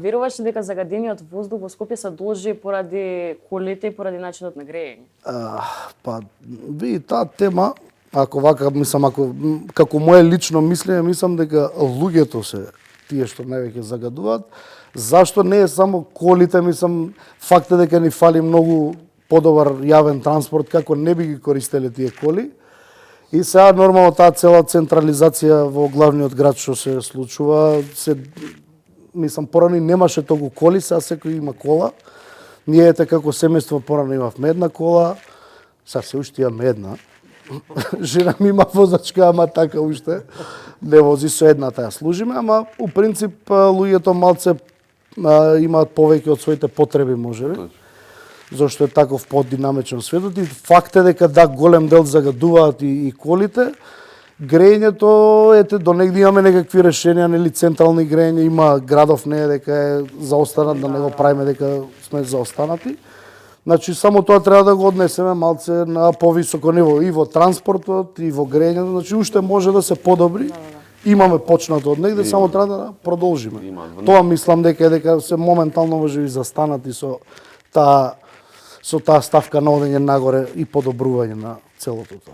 Веруваш ли дека загадениот воздух во Скопје се должи поради колите и поради начинот на грејење? Па, ви таа тема, ако вака, ако како мое лично мислење, мислам дека луѓето се тие што највеќе загадуваат. Зашто не е само колите, факт е дека ни фали многу подобар јавен транспорт, како не би ги користеле тие коли. И сега нормално таа цела централизација во главниот град што се случува, порано немаше толку коли, сега секој има кола. Ние како семејство порано имавме една кола, сега се уште имаме една. Жена ми има возачка, ама така уште не вози, со едната ја служиме, ама у принцип луѓето малце имаат повеќе од своите потреби можеби. Зашто е таков подинамичен светот и факт е дека голем дел загадуваат и колите. Грејењето, до негде имаме некакви решенија, нели централни грејења, има градов не е дека е заостанат, да не го правиме дека сме заостанати. Значи само тоа треба да го однесеме малце на повисоко ниво и во транспортот и во грејењето, значи уште може да се подобри. Имаме почнато од негде, само треба да продолжиме. Тоа мислам дека се моментално може и застанати со таа ставка на одење нагоре и подобрување на целото тоа.